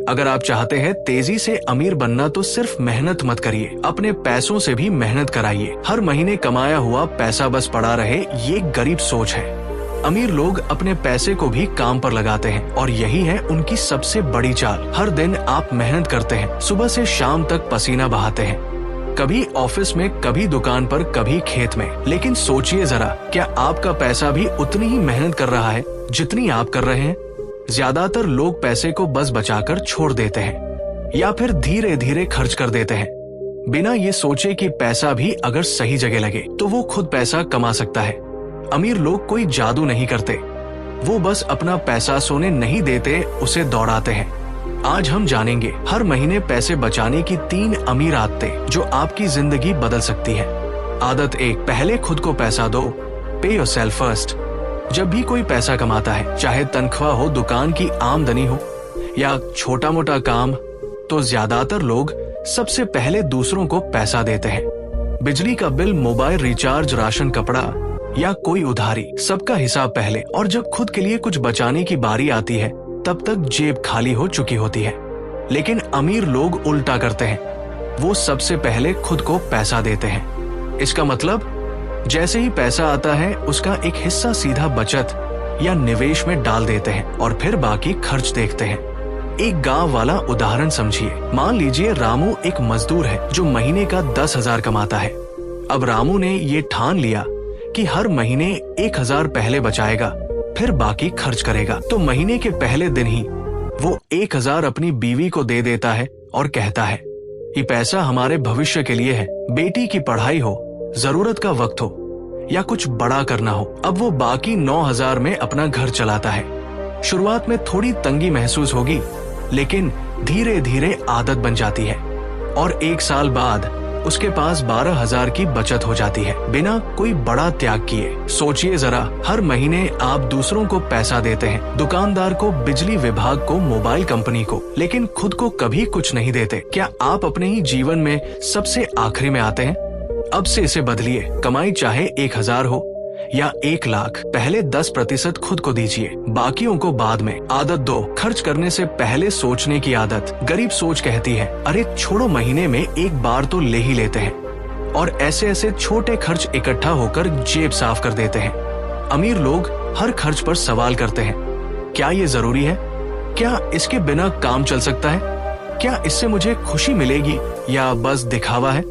अगर आप चाहते हैं तेजी से अमीर बनना तो सिर्फ मेहनत मत करिए, अपने पैसों से भी मेहनत कराइए। हर महीने कमाया हुआ पैसा बस पड़ा रहे, ये गरीब सोच है। अमीर लोग अपने पैसे को भी काम पर लगाते हैं और यही है उनकी सबसे बड़ी चाल। हर दिन आप मेहनत करते हैं, सुबह से शाम तक पसीना बहाते हैं, कभी ऑफिस में, कभी दुकान पर, कभी खेत में। लेकिन सोचिए जरा, क्या आपका पैसा भी उतनी ही मेहनत कर रहा है जितनी आप कर रहे हैं? ज्यादातर लोग पैसे को बस बचाकर छोड़ देते हैं या फिर धीरे धीरे खर्च कर देते हैं, बिना ये सोचे कि पैसा भी अगर सही जगह लगे तो वो खुद पैसा कमा सकता है। अमीर लोग कोई जादू नहीं करते, वो बस अपना पैसा सोने नहीं देते, उसे दौड़ाते हैं। आज हम जानेंगे हर महीने पैसे बचाने की 3 अमीर आदतें जो आपकी जिंदगी बदल सकती है। आदत 1, पहले खुद को पैसा दो। पे योरसेल्फ फर्स्ट। जब भी कोई पैसा कमाता है, चाहे तनख्वाह हो, दुकान की आमदनी हो या छोटा मोटा काम, तो ज्यादातर लोग सबसे पहले दूसरों को पैसा देते हैं। बिजली का बिल, मोबाइल रिचार्ज, राशन, कपड़ा या कोई उधारी, सबका हिसाब पहले। और जब खुद के लिए कुछ बचाने की बारी आती है तब तक जेब खाली हो चुकी होती है। लेकिन अमीर लोग उल्टा करते हैं, वो सबसे पहले खुद को पैसा देते हैं। इसका मतलब जैसे ही पैसा आता है उसका एक हिस्सा सीधा बचत या निवेश में डाल देते हैं और फिर बाकी खर्च देखते हैं। एक गांव वाला उदाहरण समझिए। मान लीजिए रामू एक मजदूर है जो महीने का 10,000 कमाता है। अब रामू ने ये ठान लिया कि हर महीने 1,000 पहले बचाएगा, फिर बाकी खर्च करेगा। तो महीने के पहले दिन ही वो 1,000 अपनी बीवी को दे देता है और कहता है, ये पैसा हमारे भविष्य के लिए है, बेटी की पढ़ाई हो, जरूरत का वक्त हो या कुछ बड़ा करना हो। अब वो बाकी 9,000 में अपना घर चलाता है। शुरुआत में थोड़ी तंगी महसूस होगी, लेकिन धीरे धीरे आदत बन जाती है और 1 साल बाद उसके पास 12,000 की बचत हो जाती है, बिना कोई बड़ा त्याग किए। सोचिए जरा, हर महीने आप दूसरों को पैसा देते हैं, दुकानदार को, बिजली विभाग को, मोबाइल कंपनी को, लेकिन खुद को कभी कुछ नहीं देते। क्या आप अपने ही जीवन में सबसे आखिरी में आते हैं? अब से इसे बदलिए। कमाई चाहे 1,000 हो या 1,00,000, पहले 10% खुद को दीजिए, बाकियों को बाद में। आदत 2, खर्च करने से पहले सोचने की आदत। गरीब सोच कहती है, अरे छोड़ो, महीने में एक बार तो ले ही लेते हैं, और ऐसे ऐसे छोटे खर्च इकट्ठा होकर जेब साफ कर देते हैं। अमीर लोग हर खर्च पर सवाल करते हैं, क्या ये जरूरी है? क्या इसके बिना काम चल सकता है? क्या इससे मुझे खुशी मिलेगी या बस दिखावा है?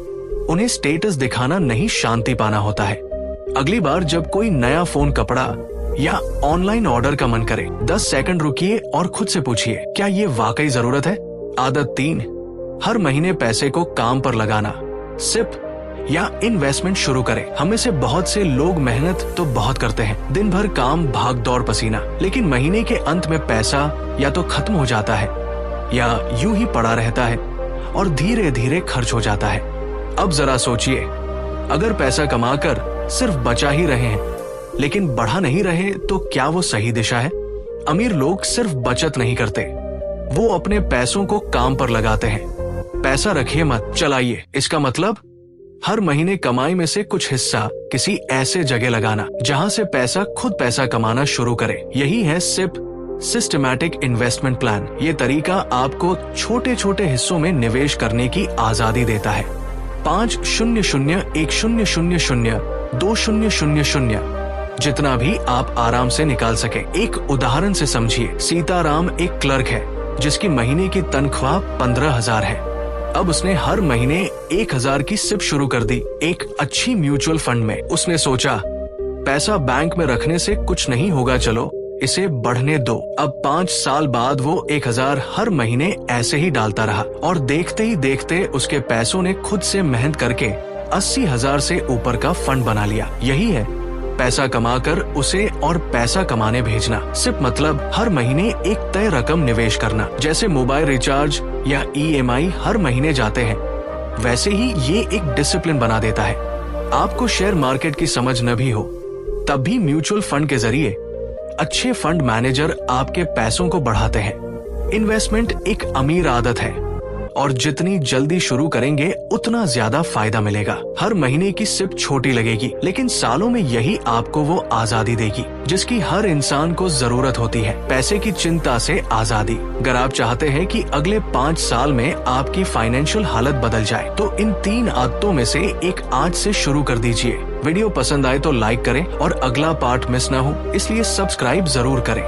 उन्हें स्टेटस दिखाना नहीं, शांति पाना होता है। अगली बार जब कोई नया फोन, कपड़ा या ऑनलाइन ऑर्डर का मन करे, 10 सेकंड रुकिए और खुद से पूछिए, क्या ये वाकई जरूरत है? आदत 3, हर महीने पैसे को काम पर लगाना। सिप या इन्वेस्टमेंट शुरू करें। हमें से बहुत से लोग मेहनत तो बहुत करते हैं, दिन भर काम, भाग दौड़, पसीना, लेकिन महीने के अंत में पैसा या तो खत्म हो जाता है या यूं ही पड़ा रहता है और धीरे धीरे खर्च हो जाता है। अब जरा सोचिए, अगर पैसा कमाकर सिर्फ बचा ही रहे हैं लेकिन बढ़ा नहीं रहे, तो क्या वो सही दिशा है? अमीर लोग सिर्फ बचत नहीं करते, वो अपने पैसों को काम पर लगाते हैं। पैसा रखिए मत, चलाइए। इसका मतलब हर महीने कमाई में से कुछ हिस्सा किसी ऐसे जगह लगाना जहां से पैसा खुद पैसा कमाना शुरू करे। यही है सिप, सिस्टमैटिक इन्वेस्टमेंट प्लान। ये तरीका आपको छोटे छोटे हिस्सों में निवेश करने की आजादी देता है। 5-0-0-1-0-0-0-2-0-0-0, जितना भी आप आराम से निकाल सके। एक उदाहरण से समझिए। सीताराम एक क्लर्क है जिसकी महीने की तनख्वाह 15,000 है। अब उसने हर महीने 1,000 की सिप शुरू कर दी, एक अच्छी म्यूचुअल फंड में। उसने सोचा, पैसा बैंक में रखने से कुछ नहीं होगा, चलो इसे बढ़ने दो। अब 5 साल बाद वो 1,000 हर महीने ऐसे ही डालता रहा और देखते ही देखते उसके पैसों ने खुद से मेहनत करके 80,000 से ऊपर का फंड बना लिया। यही है पैसा कमाकर उसे और पैसा कमाने भेजना। सिर्फ मतलब हर महीने एक तय रकम निवेश करना। जैसे मोबाइल रिचार्ज या EMI हर महीने जाते हैं, वैसे ही ये एक डिसिप्लिन बना देता है। आपको शेयर मार्केट की समझ न भी हो, तब भी म्यूचुअल फंड के जरिए अच्छे फंड मैनेजर आपके पैसों को बढ़ाते हैं। इन्वेस्टमेंट एक अमीर आदत है, और जितनी जल्दी शुरू करेंगे उतना ज्यादा फायदा मिलेगा। हर महीने की सिप छोटी लगेगी, लेकिन सालों में यही आपको वो आजादी देगी जिसकी हर इंसान को जरूरत होती है, पैसे की चिंता से आजादी। अगर आप चाहते हैं कि अगले 5 साल में आपकी फाइनेंशियल हालत बदल जाए तो इन 3 आदतों में से एक आज से शुरू कर दीजिए। वीडियो पसंद आए तो लाइक करें और अगला पार्ट मिस न हो इसलिए सब्सक्राइब जरूर करें।